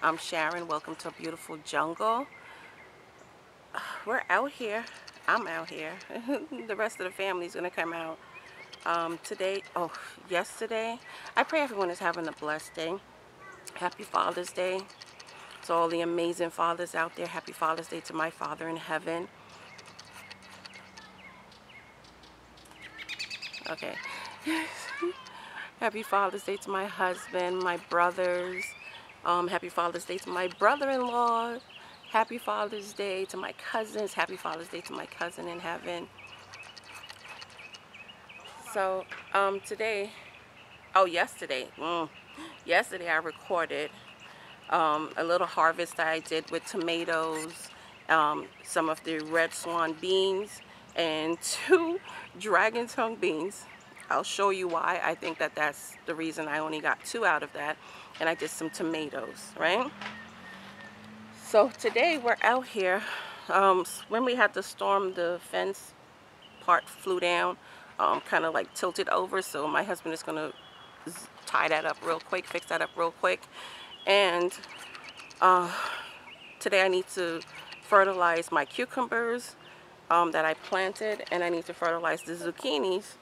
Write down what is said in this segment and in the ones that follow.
I'm Sharon. Welcome to a beautiful jungle. We're out here. I'm out here. The rest of the family is going to come out yesterday. I pray everyone is having a blessed day. Happy Father's Day to all the amazing fathers out there. Happy Father's Day to my Father in heaven. Okay. Happy Father's Day to my husband, my brothers. Happy Father's Day to my brother-in-law. Happy Father's Day to my cousins. Happy Father's Day to my cousin in heaven. So, yesterday I recorded a little harvest that I did with tomatoes, some of the red swan beans, and 2 dragon tongue beans. I'll show you why. I think that that's the reason I only got 2 out of that. And I did some tomatoes, right? So today we're out here. When we had the storm, the fence part flew down, kind of like tilted over. So my husband is going to tie that up real quick, fix that up real quick. And today I need to fertilize my cucumbers that I planted, and I need to fertilize the zucchinis.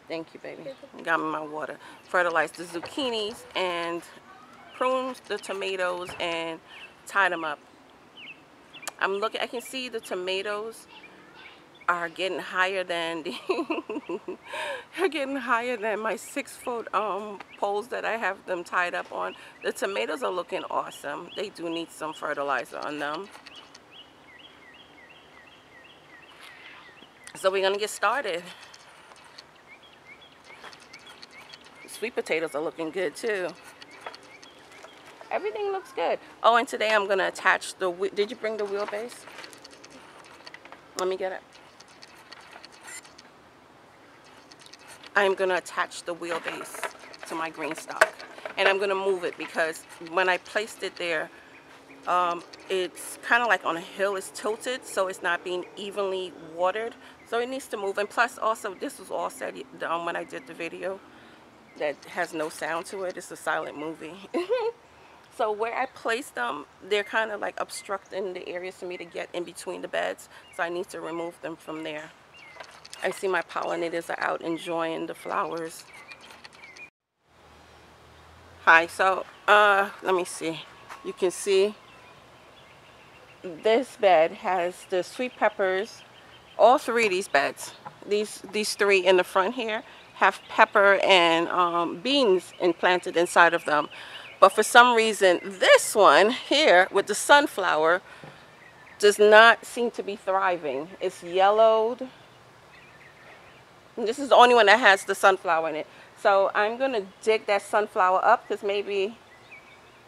Thank you, baby. You got me my water. Fertilize the zucchinis and prune the tomatoes and tie them up. I can see the tomatoes are getting higher than they're getting higher than my 6-foot poles that I have them tied up on. The tomatoes are looking awesome. They do need some fertilizer on them. So we're gonna get started. Sweet potatoes are looking good too. Everything looks good. Oh, and today I'm gonna attach the. Did you bring the wheelbase? Let me get it. I'm gonna attach the wheelbase to my green stock, and I'm gonna move it because when I placed it there, it's kind of like on a hill. It's tilted, so it's not being evenly watered. So it needs to move. And plus, also, this was all said when I did the video. That has no sound to it. It's a silent movie. So where I placed them, they're kind of like obstructing the areas for me to get in between the beds. So I need to remove them from there. I see my pollinators are out enjoying the flowers. Hi, so let me see. You can see this bed has the sweet peppers. All 3 of these beds, these 3 in the front here, have pepper and beans implanted inside of them. But for some reason, this one here with the sunflower does not seem to be thriving. It's yellowed. And this is the only one that has the sunflower in it. So I'm going to dig that sunflower up because maybe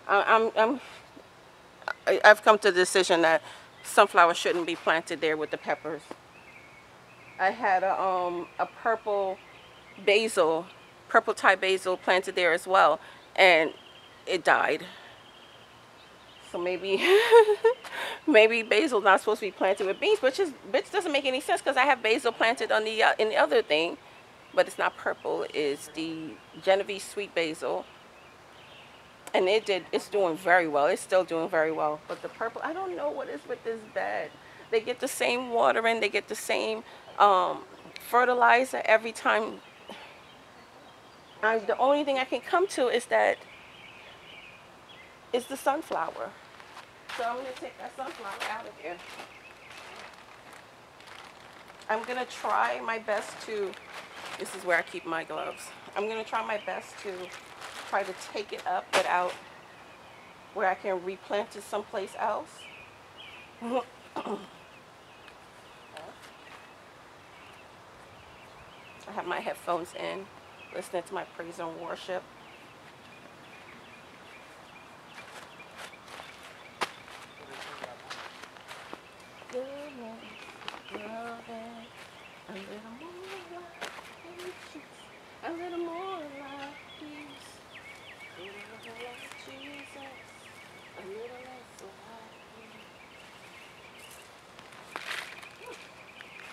I've come to the decision that sunflower shouldn't be planted there with the peppers. I had a purple basil, purple Thai basil planted there as well, and it died. So maybe maybe basil not supposed to be planted with beans, which doesn't make any sense because I have basil planted on the in the other thing, but it's not purple. It's the Genovese sweet basil, and it's doing very well. It's still doing very well, but the purple, I don't know what is with this bed. They get the same watering, they get the same fertilizer every time. The only thing I can come to is that it's the sunflower. So I'm going to take that sunflower out of here. I'm going to try my best to, this is where I keep my gloves. I'm going to try my best to try to take it up without, where I can replant it someplace else. I have my headphones in, listening to my praise and worship. A little more like peace, a little like Jesus, a little less like me.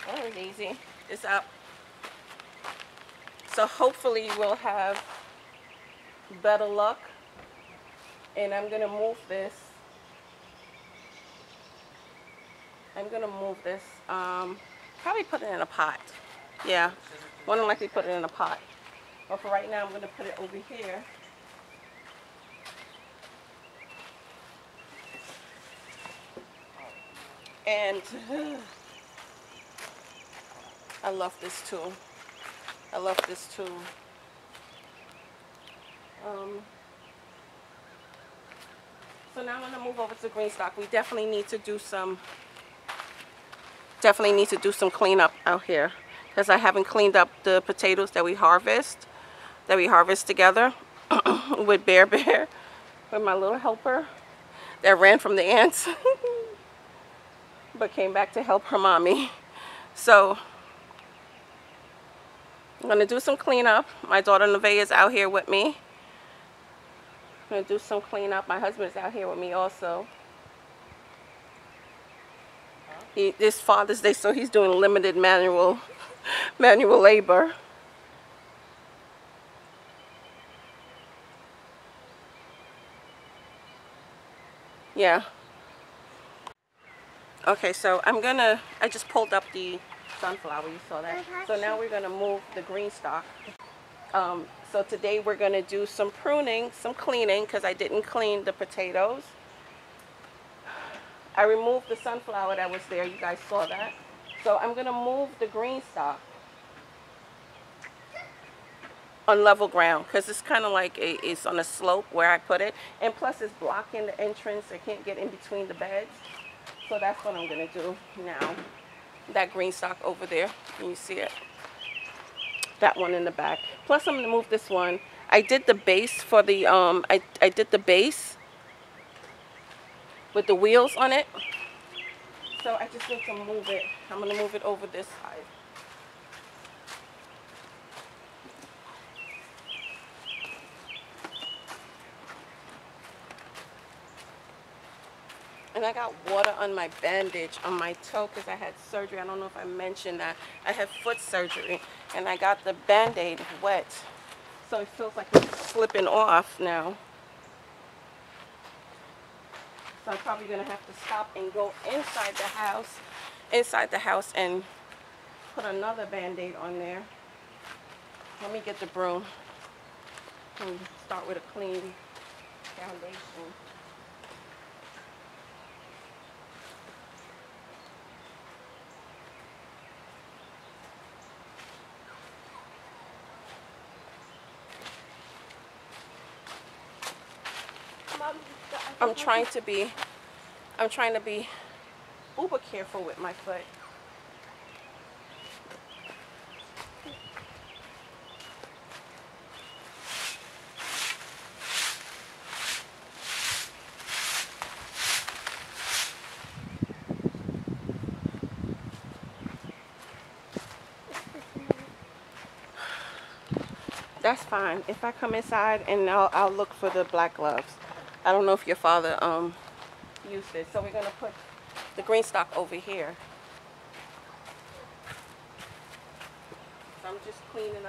That was easy. It's up. So hopefully we'll have better luck And I'm going to move this. Probably put it in a pot. Yeah, more than likely put it in a pot. But for right now, I'm going to put it over here. And I love this too. I love this too. So now I'm going to move over to green stock. We definitely need to do some cleanup out here, because I haven't cleaned up the potatoes that we harvest together with Bear, with my little helper that ran from the ants but came back to help her mommy. So I'm going to do some cleanup. My daughter Nevaeh is out here with me. I'm going to do some cleanup. My husband is out here with me also. This Father's Day, so he's doing limited manual labor. Yeah. Okay, so I just pulled up the sunflower, you saw that. So now we're gonna move the green stock. So today we're gonna do some pruning, some cleaning, because I didn't clean the potatoes. I removed the sunflower that was there, you guys saw that. So I'm gonna move the green stock on level ground, because it's kind of like it's on a slope where I put it, and plus it's blocking the entrance. I can't get in between the beds. So that's what I'm gonna do now. That green stock over there, can you see it? That one in the back. Plus I'm gonna move this one. I did the base for the I did the base with the wheels on it. So I just need to move it. I'm gonna move it over this side. And I got water on my bandage on my toe because I had surgery. I don't know if I mentioned that. I had foot surgery and I got the band-aid wet. So it feels like it's slipping off now. So I'm probably going to have to stop and go inside the house and put another band-aid on there. Let me get the broom and start with a clean foundation. I'm trying to be uber careful with my foot. That's fine. If I come inside, and I'll look for the black gloves. I don't know if your father used it. So we're gonna put the green stock over here. So I'm just cleaning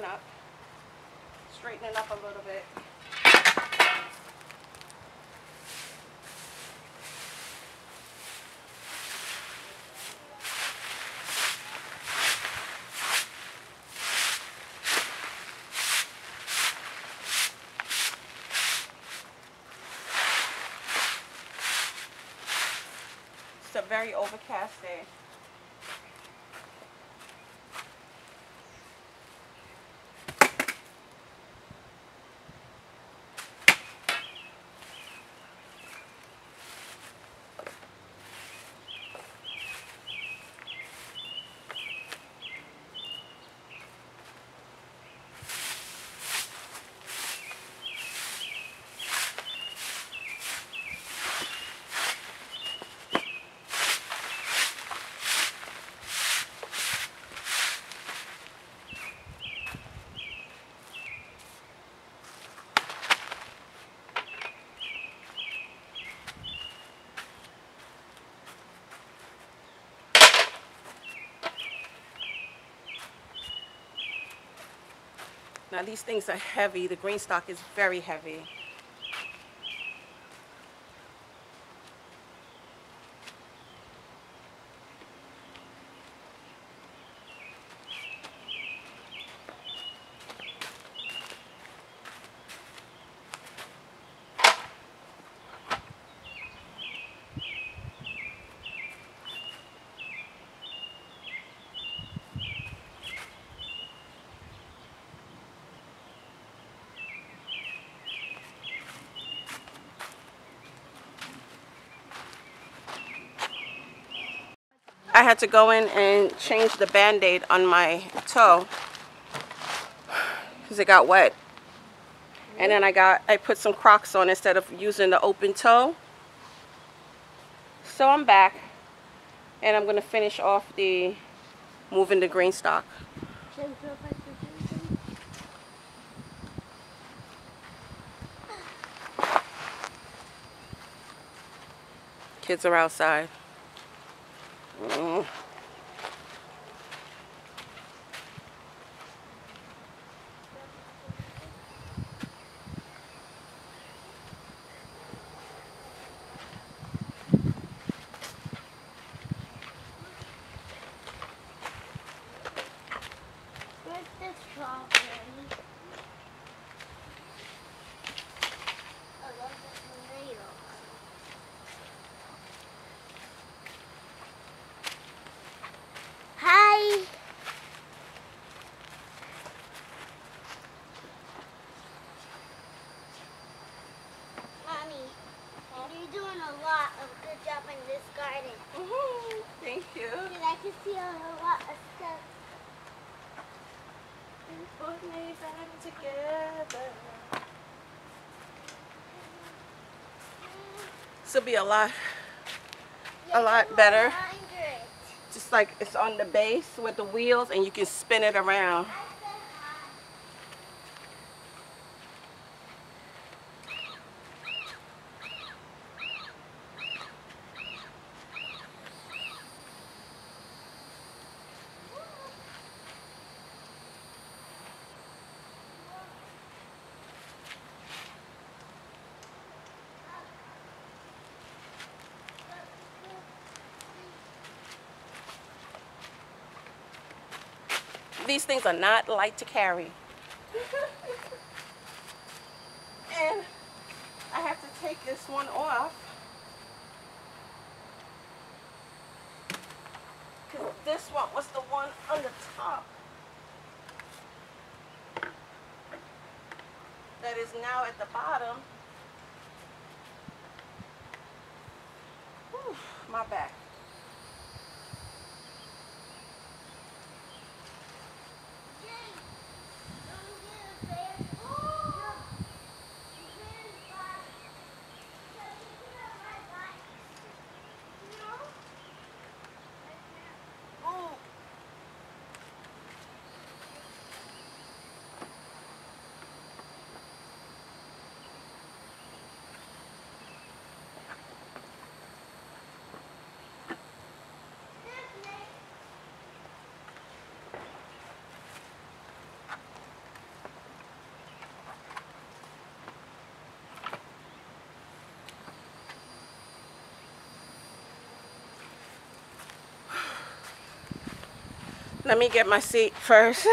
up, straightening up a little bit. It's a very overcast day. Now these things are heavy. The green stock is very heavy. I had to go in and change the band-aid on my toe because it got wet. And then I put some Crocs on instead of using the open toe. So I'm back and I'm going to finish off the moving the green stock. Kids are outside. Where's the strawberry? I love the tomato. Hi. Mommy, you're doing a lot of good job in this garden. Thank you. Because I can see a lot of stuff. We put me back together. This will be a lot better. Just like it's on the base with the wheels and you can spin it around. These things are not light to carry. And I have to take this one off. Because this one was the one on the top. That is now at the bottom. Whew, my back. Let me get my seat first.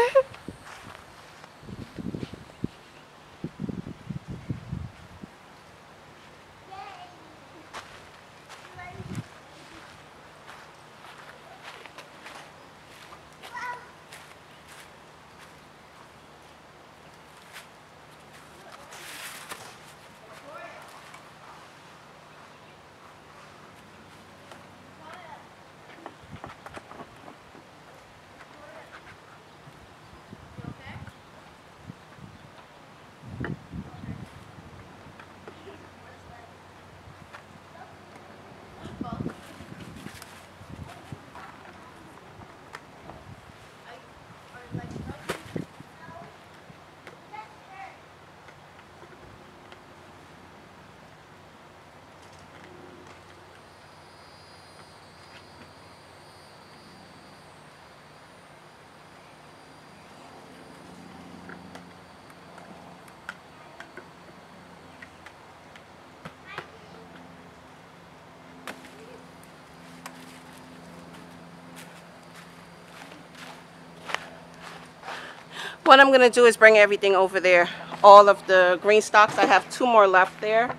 What I'm going to do is bring everything over there. All of the green stalks, I have 2 more left there.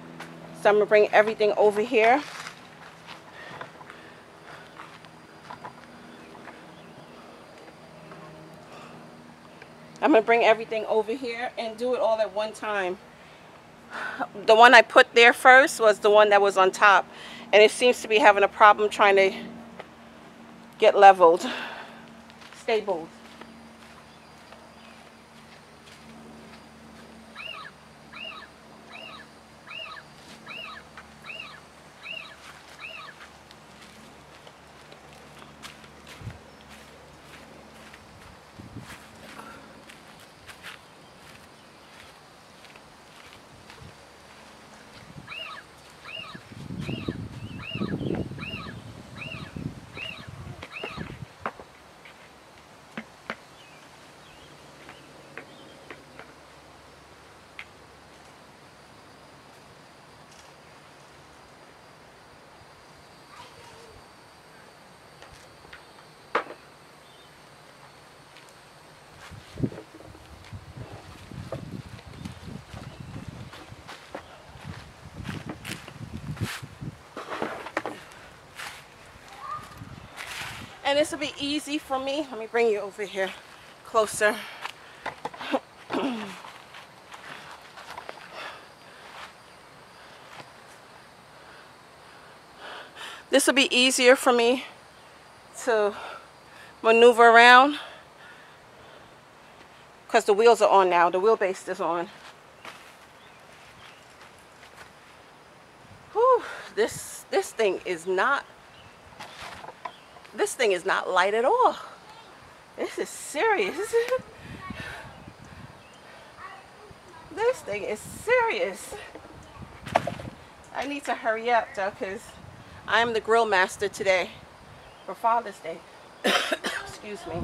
So I'm going to bring everything over here. I'm going to bring everything over here and do it all at one time. The one I put there first was the one that was on top. And it seems to be having a problem trying to get leveled, stabled. And this will be easy for me. Let me bring you over here closer. This will be easier for me to maneuver around because the wheels are on now. The wheelbase is on. Whew, this thing is not light at all. This is serious. This thing is serious. I need to hurry up though, because I am the grill master today for Father's Day. Excuse me.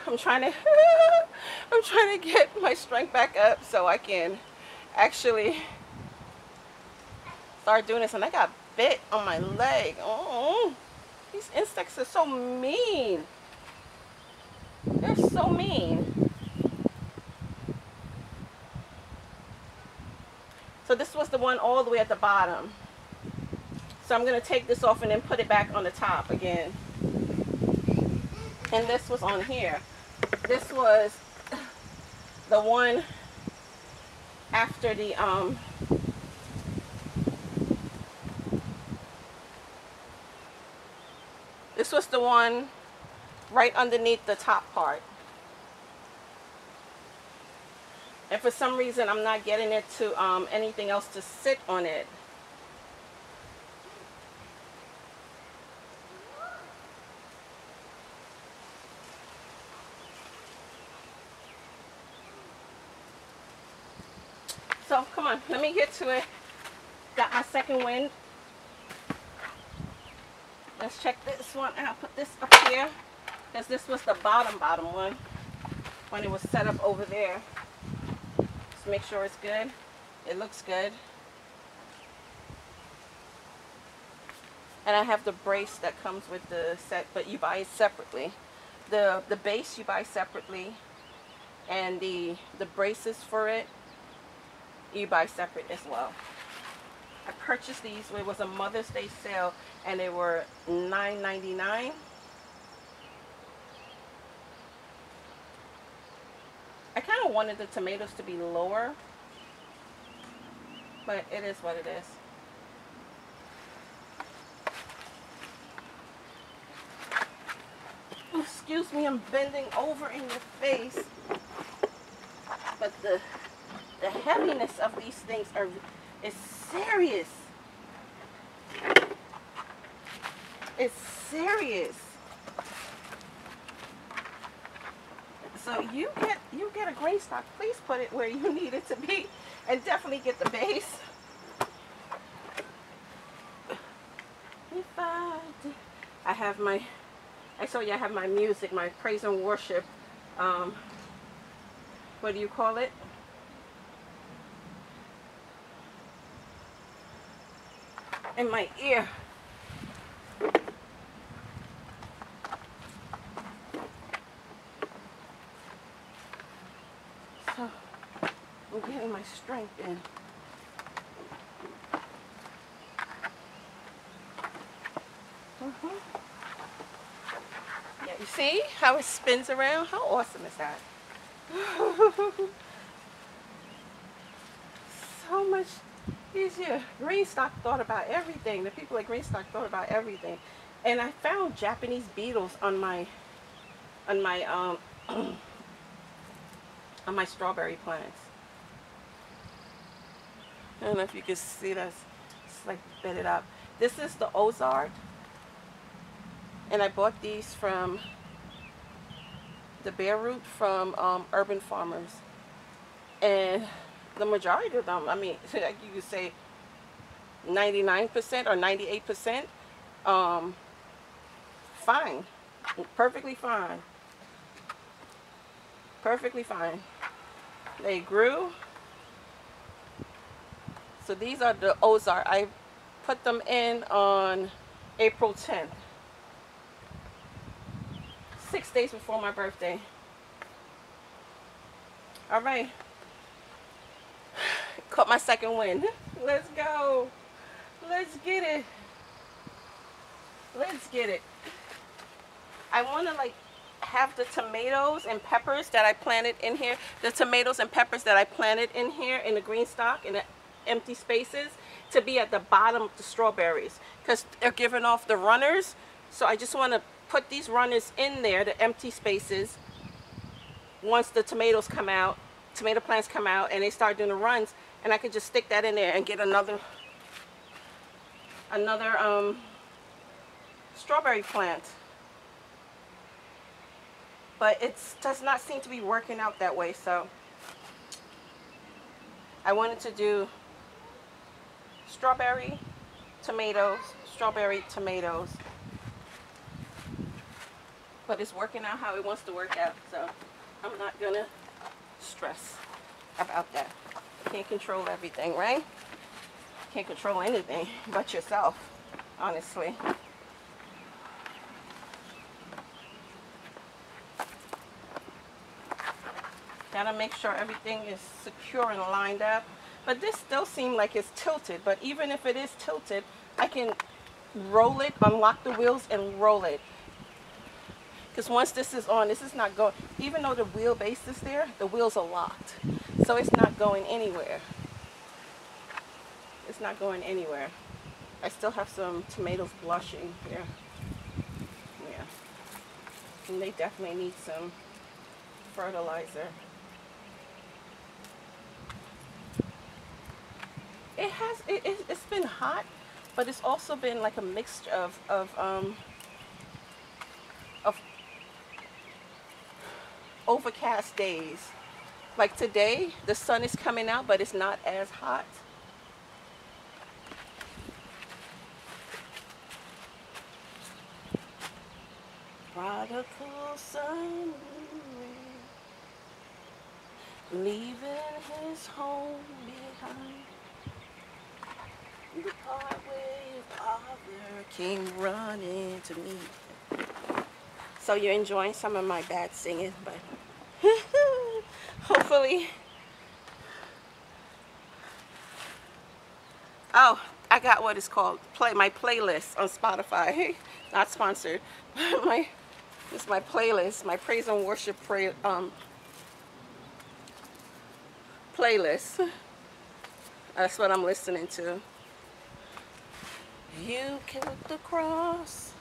I'm trying to get my strength back up so I can actually start doing this. And I got bit on my leg. Oh, these insects are so mean. They're so mean. So this was the one all the way at the bottom. So I'm going to take this off and then put it back on the top again. And this was on here. This was the one after the this was the one right underneath the top part. And for some reason I'm not getting it to anything else to sit on it. So come on, let me get to it. Got my second wind. Let's check this one out. Put this up here because this was the bottom one when it was set up over there. Just make sure it's good. It looks good. And I have the brace that comes with the set, but you buy it separately. The base you buy separately, and the braces for it you buy separate as well. I purchased these. It was a Mother's Day sale and they were $9.99. I kind of wanted the tomatoes to be lower, but it is what it is. Oh, excuse me, I'm bending over in your face. But the heaviness of these things is serious. It's serious. So you get a green stock. Please put it where you need it to be, and definitely get the base. I have my. I told you I have my music, my praise and worship. What do you call it? In my ear. I'm getting my strength in. Yeah, you see how it spins around? How awesome is that? So much easier. Greenstock thought about everything. The people at Greenstock thought about everything. And I found Japanese beetles on my on my strawberry plants. I don't know if you can see this. It's like bedded up. This is the Ozark. And I bought these from the bare root from Urban Farmers. And the majority of them, I mean, like you could say 99% or 98%, fine. Perfectly fine. Perfectly fine. They grew. So these are the Ozark. I put them in on April 10th. 6 days before my birthday. All right. Caught my second win. Let's go. Let's get it. Let's get it. I want to like have the tomatoes and peppers that I planted in here. The tomatoes and peppers that I planted in here in the green stock in the empty spaces to be at the bottom of the strawberries because they're giving off the runners. So I just want to put these runners in there, the empty spaces, once the tomatoes come out, tomato plants come out and they start doing the runs, and I could just stick that in there and get another strawberry plant. But it does not seem to be working out that way, so I wanted to do strawberry tomatoes, but it's working out how it wants to work out, so I'm not gonna stress about that. You can't control everything, right? Can't control anything but yourself, honestly. Gotta make sure everything is secure and lined up. But this still seems like it's tilted, but even if it is tilted, I can roll it, unlock the wheels and roll it. Because once this is on, this is not going, even though the wheelbase is there, the wheels are locked. So it's not going anywhere. It's not going anywhere. I still have some tomatoes blushing here. Yeah. And they definitely need some fertilizer. It's been hot, but it's also been like a mixture of overcast days. Like today, the sun is coming out, but it's not as hot. Prodigal son, leaving his home behind. The part where his father came running to meet him. So you're enjoying some of my bad singing, but hopefully. Oh, I got what it's called, my playlist on Spotify. Not sponsored. It's my playlist, my praise and worship playlist. That's what I'm listening to. You killed the cross.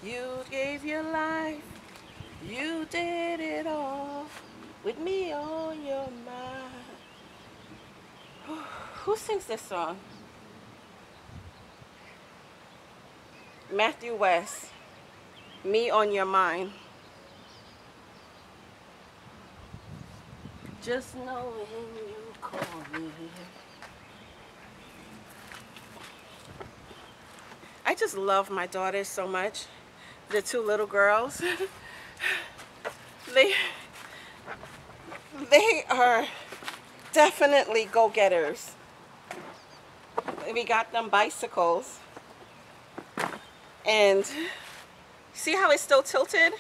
You gave your life. You did it all with me on your mind. Who sings this song? Matthew West. Me on your mind. Just knowing you call me. I just love my daughters so much. The two little girls. They are definitely go-getters. We got them bicycles. And see how it's still tilted?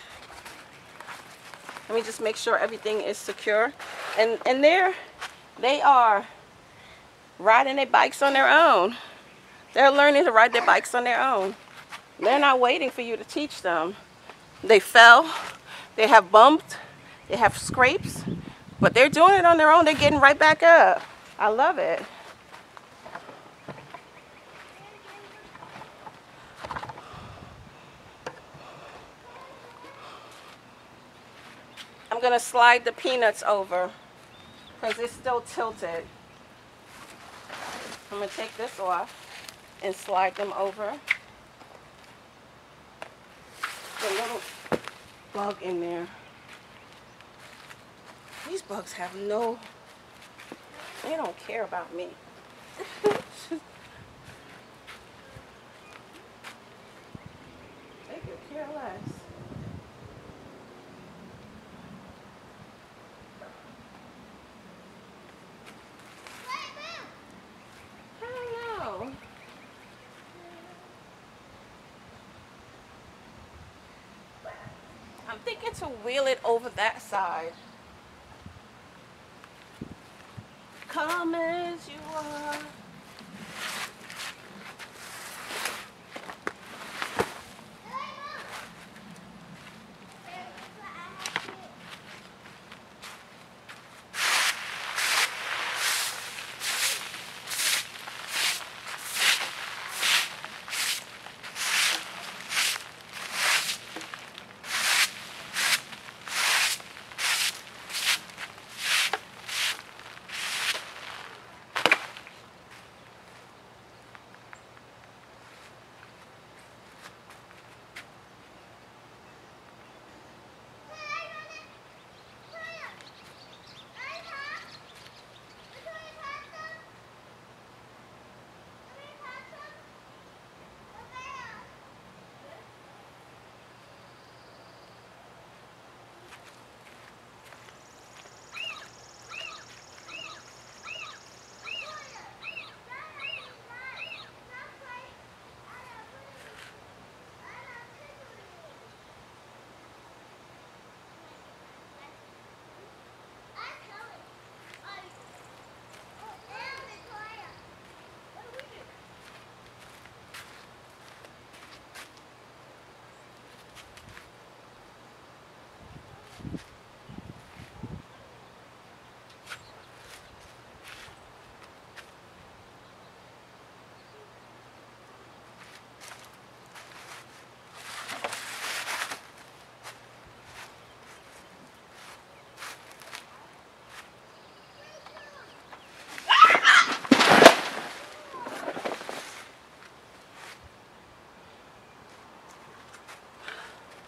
Let me just make sure everything is secure. And They are riding their bikes on their own. They're learning to ride their bikes on their own. They're not waiting for you to teach them. They fell, they have bumped, they have scrapes, but they're doing it on their own. They're getting right back up. I love it. I'm gonna slide the peanuts over because it's still tilted. I'm gonna take this off and slide them over. The little bug in there. These bugs have no, they don't care about me. They could care less. I don't know. I'm thinking to wheel it over that side. Come as you are.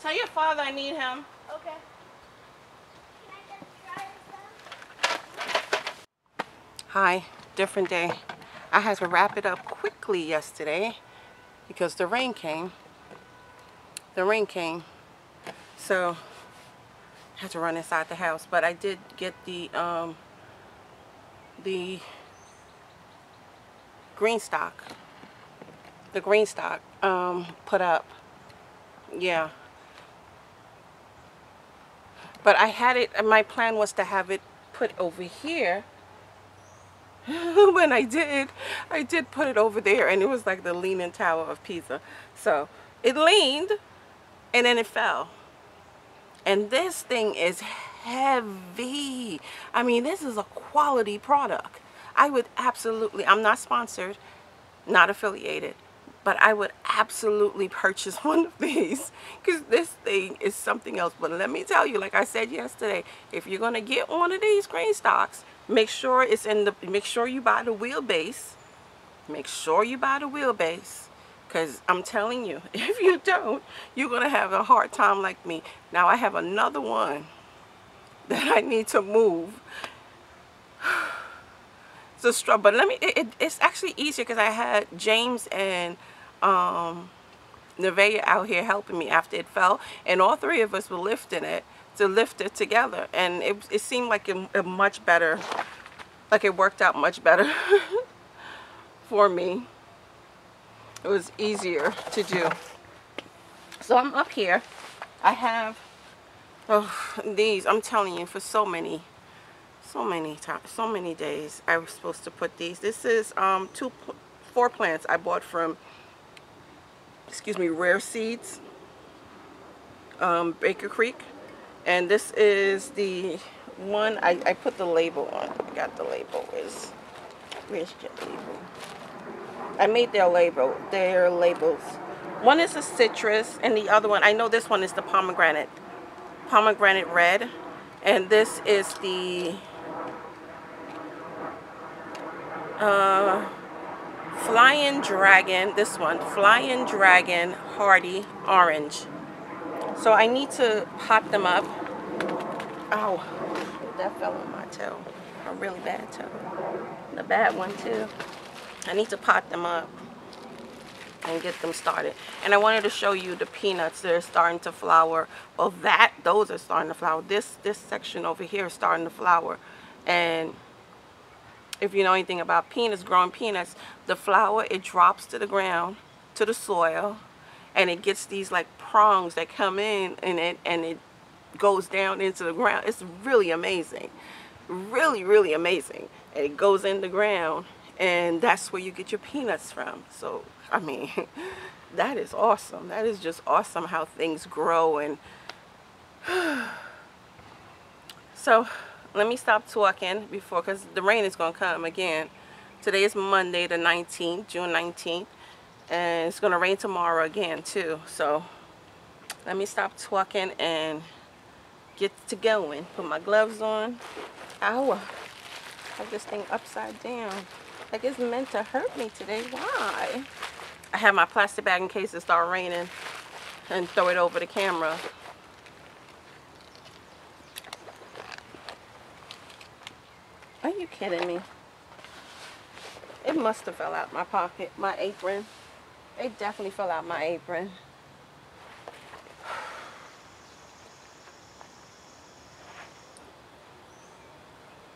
Tell your father I need him. Okay. Can I just try this? Hi, different day. I had to wrap it up quickly yesterday because the rain came. So I had to run inside the house, but I did get the green stock. The green stock put up. Yeah. But I had it, my plan was to have it put over here. When I did put it over there, and it was like the Leaning Tower of Pisa. So it leaned and then it fell. And this thing is heavy. I mean, this is a quality product. I would absolutely, I'm not sponsored, not affiliated, but I would absolutely purchase one of these because this thing is something else. But let me tell you, like I said yesterday, if you're gonna get one of these green stocks, make sure it's in the, make sure you buy the wheelbase. Make sure you buy the wheelbase, because I'm telling you, if you don't, you're gonna have a hard time like me. Now I have another one that I need to move. It's a struggle, but let me, it's actually easier because I had James and Nevaeh out here helping me after it fell, and all three of us were lifting it to lift it together, and it seemed like a much better, like it worked out much better for me. It was easier to do. So I'm up here. I have these, I'm telling you, for so many so many times, so many days I was supposed to put these. This is 4 plants I bought from, excuse me, Rare Seeds, Baker Creek. And this is the one I put the label on. I got the label. Where's your label? I made their labels. One is a citrus, and the other one, I know this one is the pomegranate red, and this is the Flying Dragon. This one, Flying Dragon Hardy Orange. So I need to pot them up. Ow, that fell on my toe. A really bad toe. The bad one too. I need to pot them up and get them started. And I wanted to show you the peanuts. They're starting to flower. Well, those are starting to flower. This section over here is starting to flower. And if you know anything about peanuts, growing peanuts, the flower, it drops to the ground, to the soil, and it gets these like prongs that come in it, and it goes down into the ground. It's really amazing. Really, really amazing. And it goes in the ground, and that's where you get your peanuts from. So, I mean, that is awesome. That is just awesome how things grow. And so let me stop talking before, because the rain is going to come again. Today is Monday the 19th, June 19th, and it's going to rain tomorrow again too. So let me stop talking and get to going. Put my gloves on. Ow, I have this thing upside down. Like it's meant to hurt me today. Why? I have my plastic bag in case it starts raining, and throw it over the camera. Are you kidding me? It must have fell out my pocket, my apron. It definitely fell out my apron.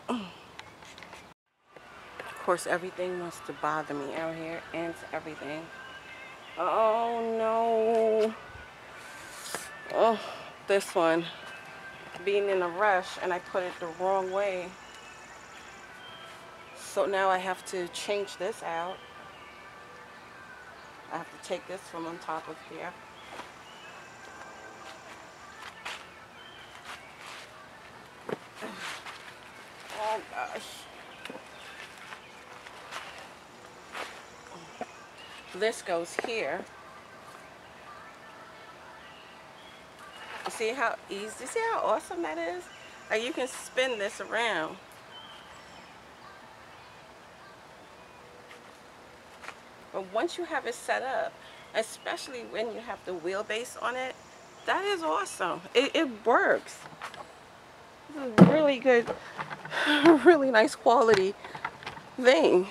Of course, everything must have bothered me out here. Ants, everything. Oh no. Oh, this one. Being in a rush, and I put it the wrong way. So now I have to change this out. I have to take this from on top of here. Oh gosh. This goes here. You see how easy, see how awesome that is? Like you can spin this around. But once you have it set up, especially when you have the wheelbase on it, that is awesome. It works. This is really good, really nice quality thing.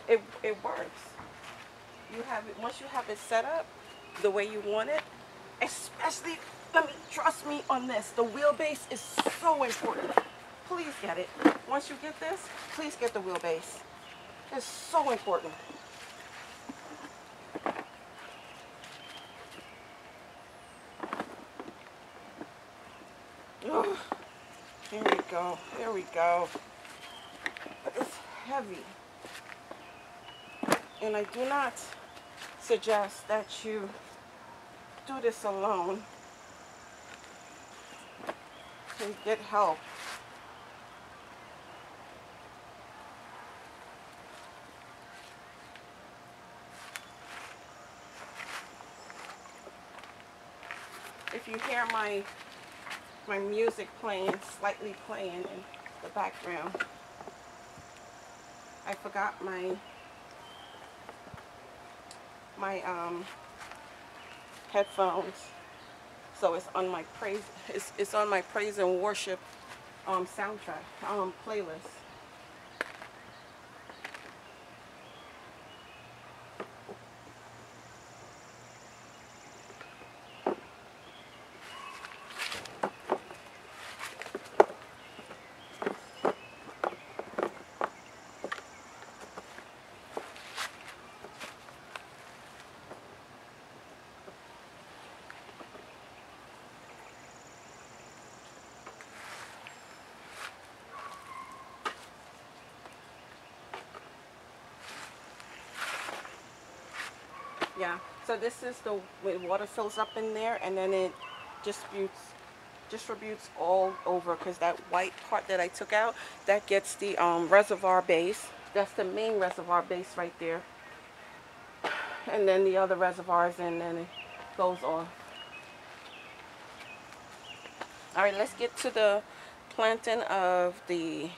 It works. You have it, once you have it set up the way you want it, especially, trust me on this, the wheelbase is so important. Please get it. Once you get this, please get the wheelbase. It's so important. Oh, here we go. Here we go. But it's heavy. And I do not suggest that you do this alone. You get help. If you hear my music playing, slightly playing in the background, I forgot my headphones, so it's on my praise. It's on my praise and worship soundtrack playlist. Yeah. So this is the where water fills up in there, and then it distributes all over, because that white part that I took out, that gets the reservoir base. That's the main reservoir base right there. And then the other reservoirs, and then it goes on. All right, let's get to the planting of the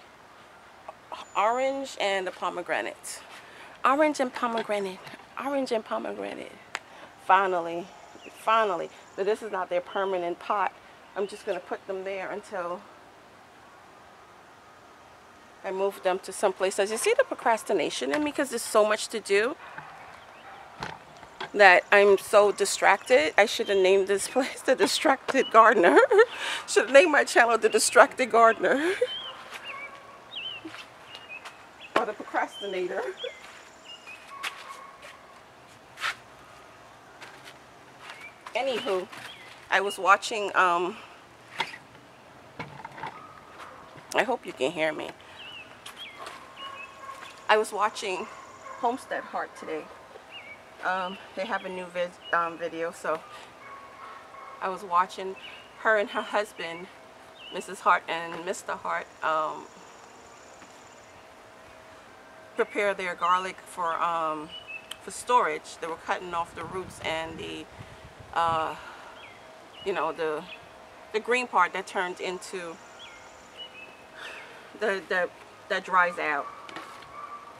orange and the pomegranate. Orange and pomegranate. Orange and pomegranate. Finally. Finally. But this is not their permanent pot. I'm just going to put them there until I move them to someplace else. You see the procrastination in me, because there's so much to do that I'm so distracted. I should have named this place the Distracted Gardener. Should have named my channel the Distracted Gardener. Or the Procrastinator. Anywho, I was watching, I hope you can hear me. I was watching Homestead Heart today. They have a new video, so I was watching her and her husband, Mrs. Hart and Mr. Hart, prepare their garlic for storage. They were cutting off the roots and the you know, the green part that turns into that dries out.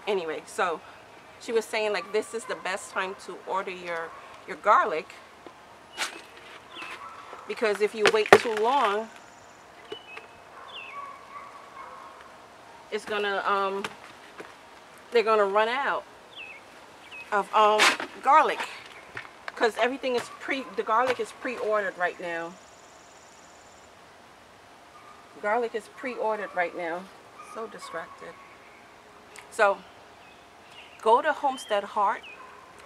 Anyway, so she was saying, like, this is the best time to order your garlic, because if you wait too long, it's gonna they're gonna run out of garlic, because everything is the garlic is pre-ordered right now. Garlic is pre-ordered right now. So distracted. So go to Homestead Heart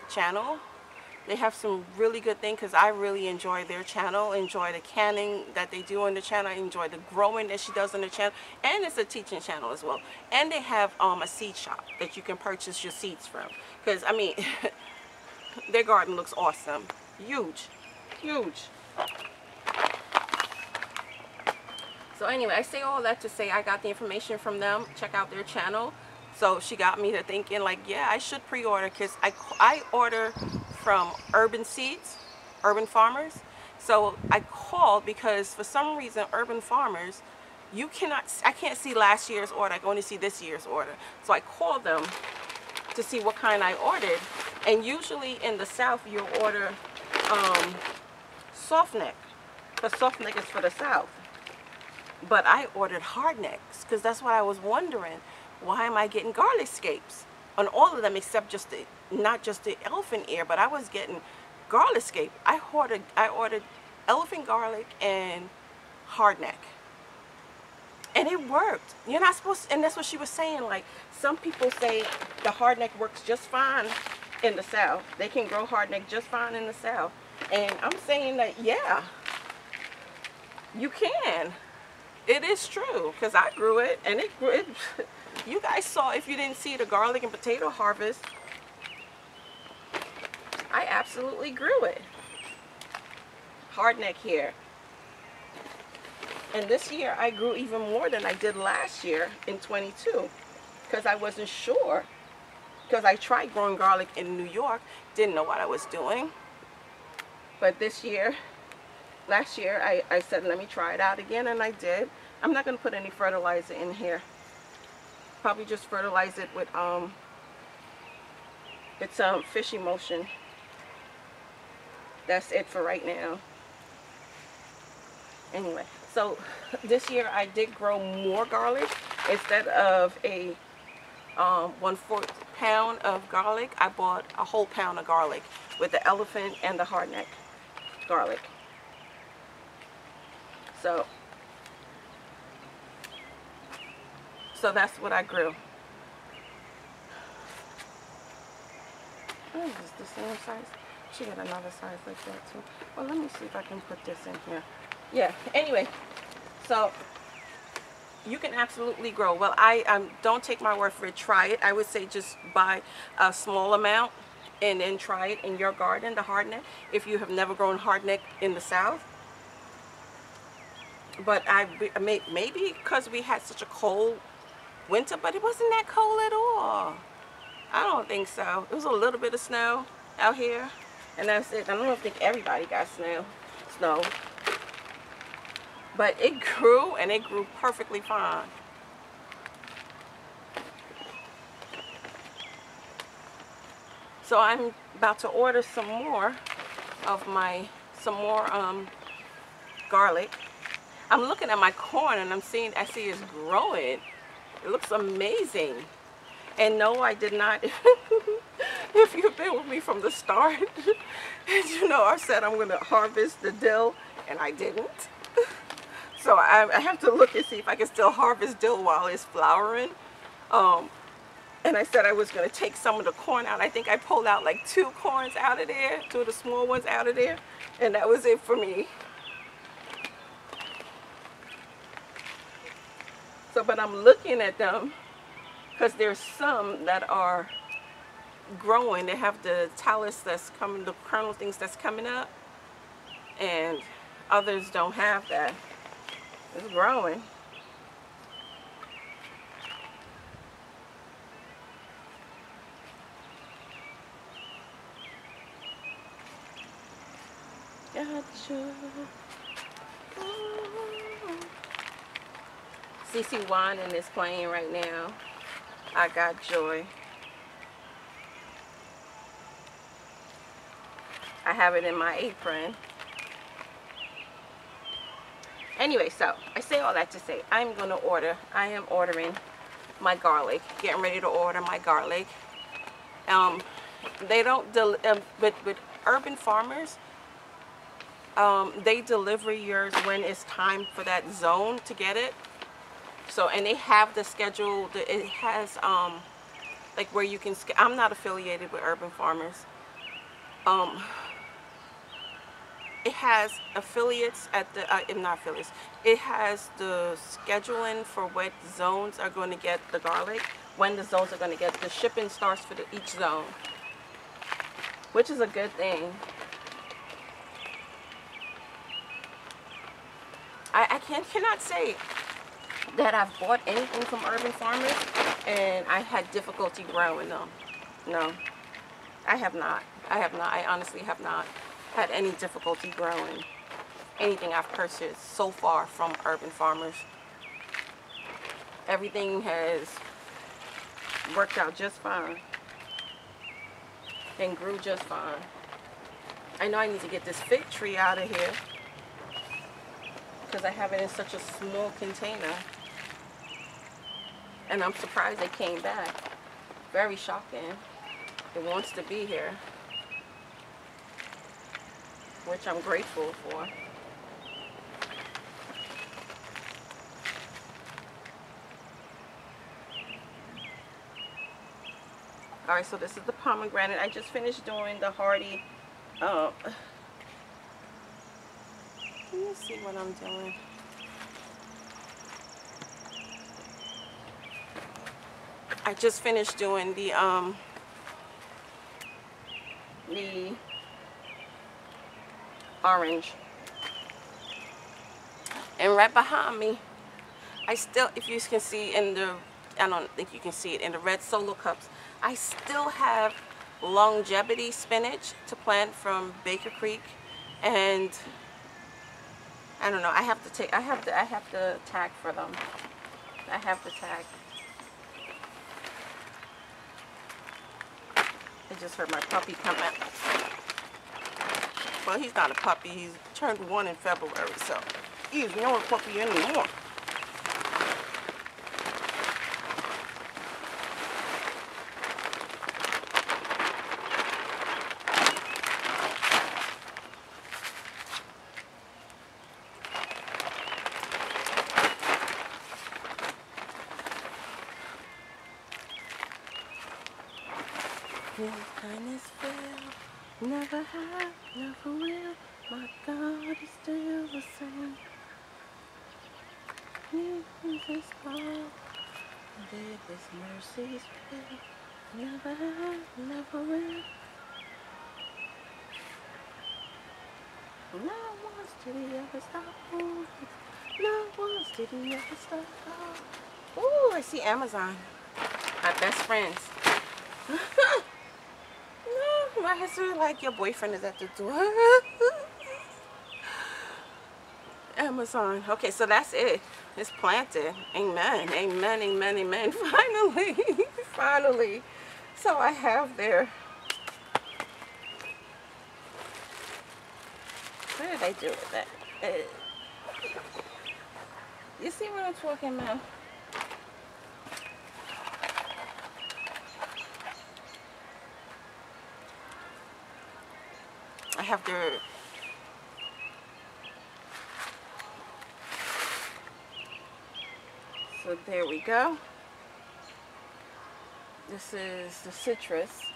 channel. They have some really good things, because I really enjoy their channel. Enjoy the canning that they do on the channel. I enjoy the growing that she does on the channel. And it's a teaching channel as well. And they have a seed shop that you can purchase your seeds from. Because, I mean, their garden looks awesome. Huge. Huge. So anyway, I say all that to say I got the information from them. Check out their channel. So she got me to thinking, like, yeah, I should pre-order, because I order from Urban Seeds, Urban Farmers. So I called because for some reason Urban Farmers, I can't see last year's order. I can only see this year's order. So I called them to see what kind I ordered. And usually in the South you'll order soft neck, because soft neck is for the South. But I ordered hard necks, because that's what I was wondering. Why am I getting garlic scapes on all of them, except just not just the elephant ear, but I was getting garlic scape. I ordered elephant garlic and hard neck, and it worked. You're not supposed to, and that's what she was saying. Like, some people say the hard neck works just fine in the South. They can grow hard neck just fine in the South, and I'm saying that, yeah, you can. It is true, because I grew it, and it grew. You guys saw, if you didn't see the garlic and potato harvest, I absolutely grew it. Hardneck here. And this year I grew even more than I did last year in 22, because I wasn't sure. Because I tried growing garlic in New York, didn't know what I was doing. But this year, last year, I said, let me try it out again, and I did. I'm not going to put any fertilizer in here. Probably just fertilize it with it's fish emulsion. That's it for right now. Anyway, so this year I did grow more garlic. Instead of a 1/4 pound of garlic, I bought a whole pound of garlic with the elephant and the hardneck garlic. So that's what I grew. Oh, is this the same size? She got another size like that too. Well, let me see if I can put this in here. Yeah, anyway, so you can absolutely grow. Well, I don't take my word for it. Try it. I would say just buy a small amount and then try it in your garden, the hardneck, if you have never grown hardneck in the South. But maybe because we had such a cold winter, but it wasn't that cold at all. I don't think so. It was a little bit of snow out here, and that's it. I don't think everybody got snow. But it grew, and it grew perfectly fine. So I'm about to order some more garlic. I'm looking at my corn, and I see it's growing. It looks amazing. And no, I did not. If you've been with me from the start, you know I said I'm going to harvest the dill, and I didn't. So I have to look and see if I can still harvest dill while it's flowering. And I said I was going to take some of the corn out. I think I pulled out like 2 corns out of there, 2 of the small ones out of there, and that was it for me. So, but I'm looking at them because there's some that are growing. They have the talus that's coming, the kernel things that's coming up, and others don't have that. It's growing. Gotcha. CC Wanding is playing right now. I Got Joy. I have it in my apron. Anyway, so I say all that to say I am ordering my garlic. Getting ready to order my garlic. They don't, with urban farmers, they deliver yours when it's time for that zone to get it. So, and they have the schedule, it has, like where you can, I'm not affiliated with urban farmers. It has affiliates at the, not affiliates, it has the scheduling for what zones are going to get the garlic, when the zones are going to get, the shipping starts for each zone, which is a good thing. I cannot say that I've bought anything from urban farmers and I had difficulty growing them. No, I have not. I honestly have not had any difficulty growing anything I've purchased so far from urban farmers. Everything has worked out just fine and grew just fine. I know I need to get this fig tree out of here because I have it in such a small container. And I'm surprised it came back. Very shocking. It wants to be here, which I'm grateful for. Alright, so this is the pomegranate. I just finished doing the hardy. Let me see what I'm doing. I just finished doing the orange. And right behind me, I still, if you can see in the, I don't think you can see it, in the red solo cups, I still have longevity spinach to plant from Baker Creek, and I don't know, I have to tag for them. I have to tag. I just heard my puppy come out. Well, he's not a puppy. He's turned 1 in February, so he's not a puppy anymore. His kindness fail, never have, never will. My God is still the same. He is His love, and His mercies fail, never have, never will. Not once did he ever stop. Not once did he ever stop. Ooh, I see Amazon. My best friends. No, my husband like your boyfriend is at the door. Amazon. Okay, so that's it. It's planted. Amen. Amen. Amen. Amen. Finally. Finally. So I have there. What did I do with that? You see what I'm talking about? I have the so there we go. This is the citrus.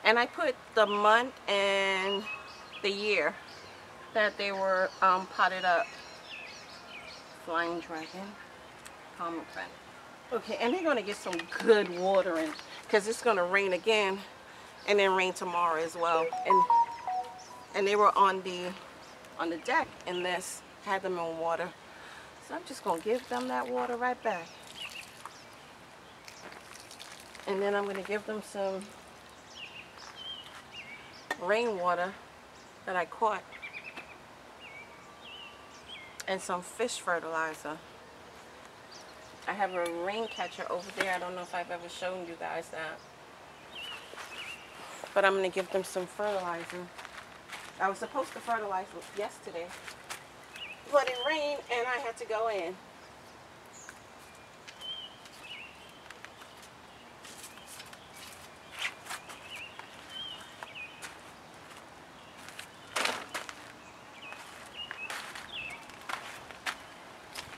And I put the month and the year that they were potted up. Flying dragon, pomegranate. Okay, and they're gonna get some good watering because it's gonna rain again, and then rain tomorrow as well. And they were on the deck, and this had them in water. So I'm just gonna give them that water right back, and then I'm gonna give them some rainwater that I caught. And some fish fertilizer. I have a rain catcher over there. I don't know if I've ever shown you guys that. But I'm going to give them some fertilizer. I was supposed to fertilize yesterday, but it rained and I had to go in.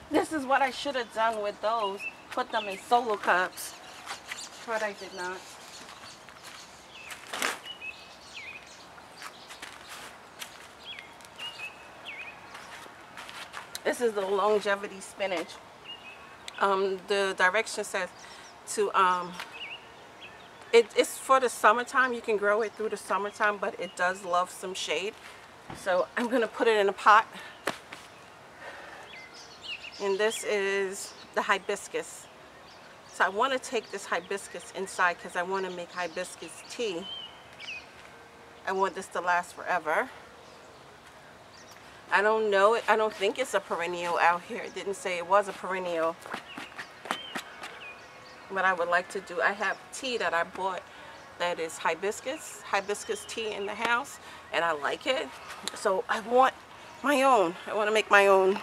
This is what I should have done with those. Put them in solo cups. But I did not. This is the longevity spinach. The direction says to it's for the summertime. You can grow it through the summertime, but it does love some shade. So I'm gonna put it in a pot. And this is the hibiscus. So I want to take this hibiscus inside because I want to make hibiscus tea. I want this to last forever. I don't know. I don't think it's a perennial out here. It didn't say it was a perennial. But I would like to do, I have tea that I bought that is hibiscus tea in the house. And I like it. So I want my own. I want to make my own.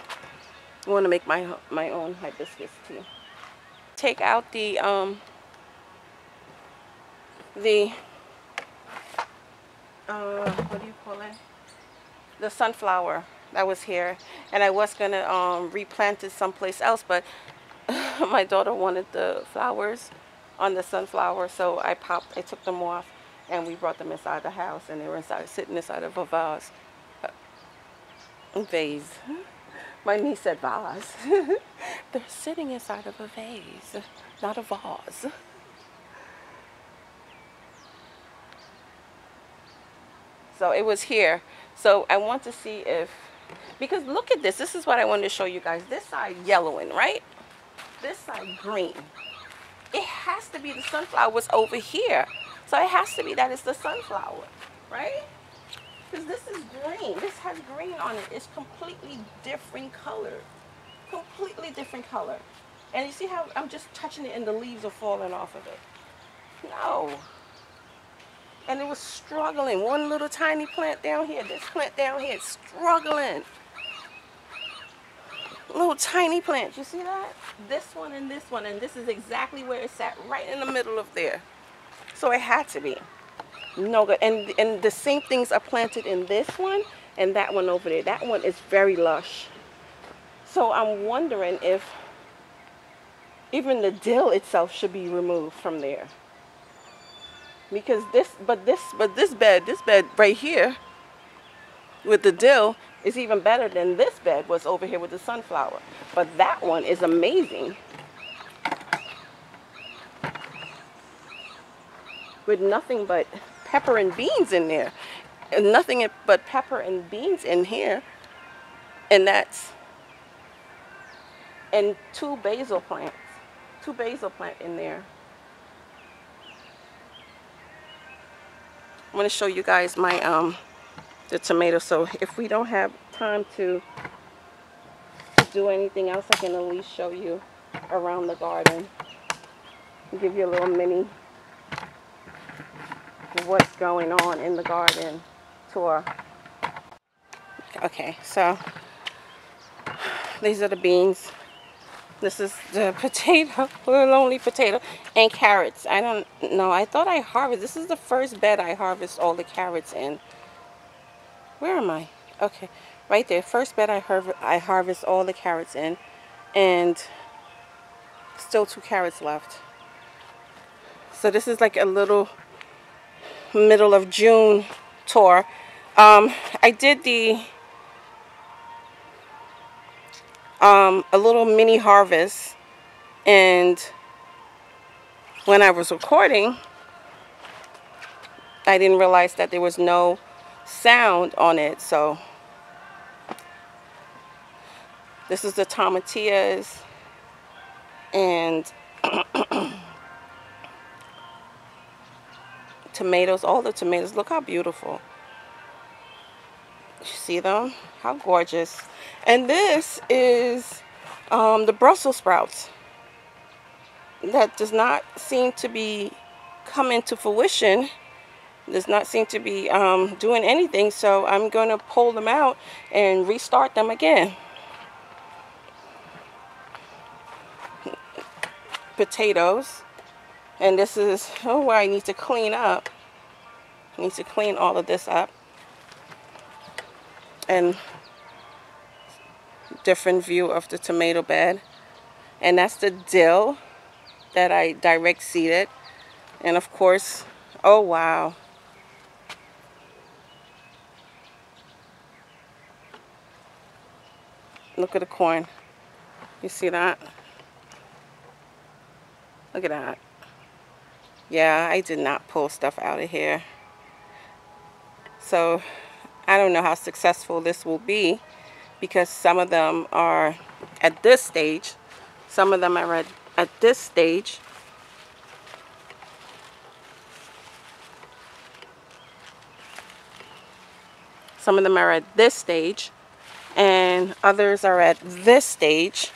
I want to make my own hibiscus tea. Take out the what do you call it? The sunflower that was here, and I was gonna replant it someplace else, but my daughter wanted the flowers on the sunflower, so I took them off, and we brought them inside the house, and they were sitting inside of a vase. Vase. My niece said vase. They're sitting inside of a vase, not a vase. So it was here. So I want to see if, because look at this. This is what I wanted to show you guys. This side yellowing, right? This side green. It has to be the sunflowers over here. So it has to be that it's the sunflower, right? Because this is green. This has green on it. It's completely different color. Completely different color. And you see how I'm just touching it and the leaves are falling off of it. No. And it was struggling. One little tiny plant down here. This plant down here is struggling. Little tiny plants. You see that? This one and this one. And this is exactly where it sat. Right in the middle of there. So it had to be. No good. And the same things are planted in this one and that one over there. That one is very lush. So I'm wondering if even the dill itself should be removed from there. Because this bed right here with the dill is even better than this bed was over here with the sunflower. But that one is amazing. With nothing but pepper and beans in there. nothing but pepper and beans in here, and that's and two basil plants in there. I'm going to show you guys my the tomatoes. So if we don't have time to do anything else, I can at least show you around the garden, give you a little mini what's going on in the garden tour. Okay, so these are the beans. This is the potato, little only potato, and carrots. I don't know. I thought I harvested. This is the first bed I harvest all the carrots in. Where am I? Okay, right there. First bed I harvest all the carrots in, and still 2 carrots left. So this is like a little middle of June tour. I did the a little mini harvest, and when I was recording, I didn't realize that there was no sound on it. So this is the tomatillas, and tomatoes, all the tomatoes. Look how beautiful. You see them? How gorgeous. And this is the Brussels sprouts that does not seem to be coming to fruition. Does not seem to be doing anything. So I'm going to pull them out and restart them again. Potatoes. And this is where I need to clean up. I need to clean all of this up. And different view of the tomato bed. And that's the dill that I direct seeded. And of course, oh wow. Look at the corn. You see that? Look at that. Yeah, I did not pull stuff out of here. So I don't know how successful this will be, because some of them are at this stage. Some of them are at this stage. Some of them are at this stage, and others are at this stage.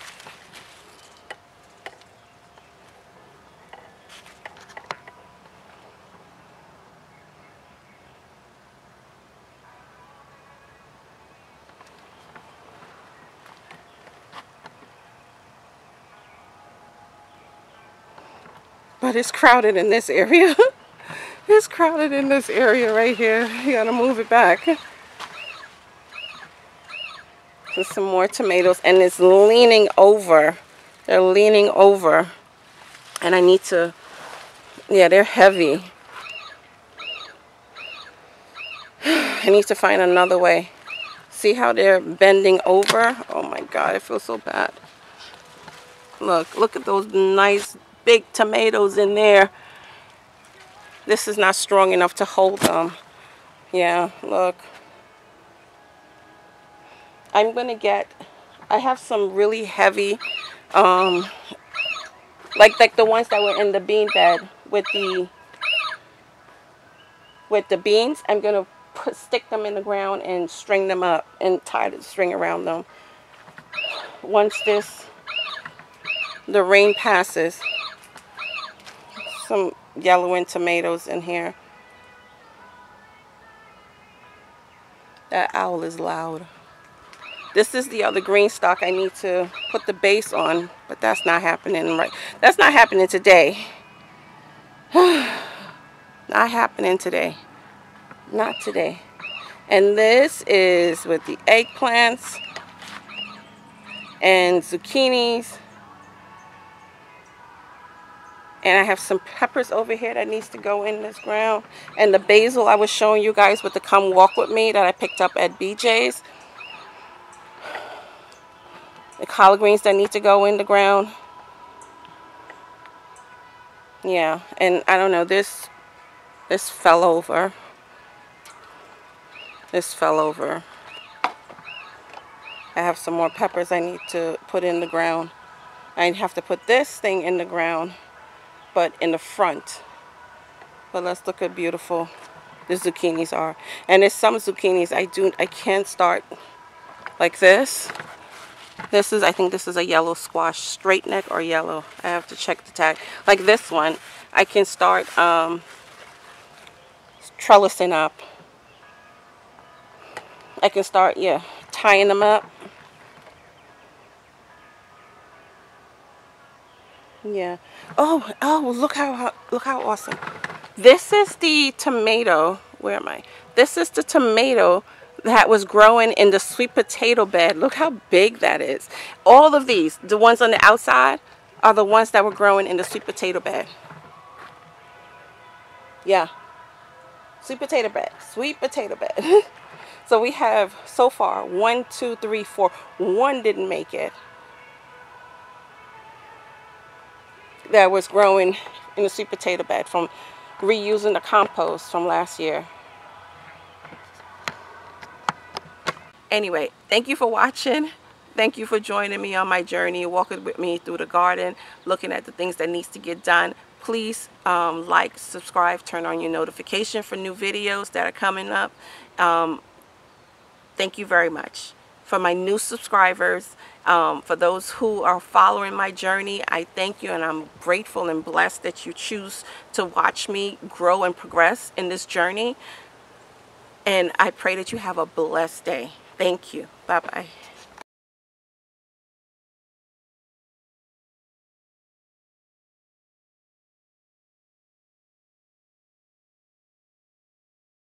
But it's crowded in this area. It's crowded in this area right here. You gotta move it back. There's some more tomatoes, and it's leaning over. They're leaning over. And I need to, yeah, they're heavy. I need to find another way. See how they're bending over? Oh my God, it feels so bad. Look at those nice big tomatoes in there. This is not strong enough to hold them. Yeah, look. I'm gonna get, I have some really heavy, like the ones that were in the bean bed with the beans. I'm gonna stick them in the ground and string them up and tie the string around them. Once the rain passes. Some yellowing tomatoes in here. That owl is loud. This is the other green stalk I need to put the base on, but that's not happening right. That's not happening today. Not happening today. Not today. And this is with the eggplants and zucchinis. And I have some peppers over here that needs to go in this ground. And the basil I was showing you guys with the Come Walk With Me that I picked up at BJ's. The collard greens that need to go in the ground. Yeah, and I don't know, this fell over. This fell over. I have some more peppers I need to put in the ground. I have to put this thing in the ground, but in the front. But let's look at beautiful the zucchinis are. And there's some zucchinis I can start like this. I think this is a yellow squash, straight neck or yellow. I have to check the tag. Like this one, I can start trellising up. I can start, yeah, tying them up. Yeah. Oh, look how awesome. This is the tomato. Where am I? This is the tomato that was growing in the sweet potato bed. Look how big that is. All of these, the ones on the outside, are the ones that were growing in the sweet potato bed. Yeah. Sweet potato bed. Sweet potato bed. So we have so far 1, 2, 3, 4. One didn't make it. That was growing in the sweet potato bed from reusing the compost from last year. Anyway, thank you for watching. Thank you for joining me on my journey, walking with me through the garden, looking at the things that needs to get done. Please like, subscribe, turn on your notification for new videos that are coming up. Thank you very much. For my new subscribers, for those who are following my journey, I thank you, and I'm grateful and blessed that you choose to watch me grow and progress in this journey. And I pray that you have a blessed day. Thank you. Bye-bye.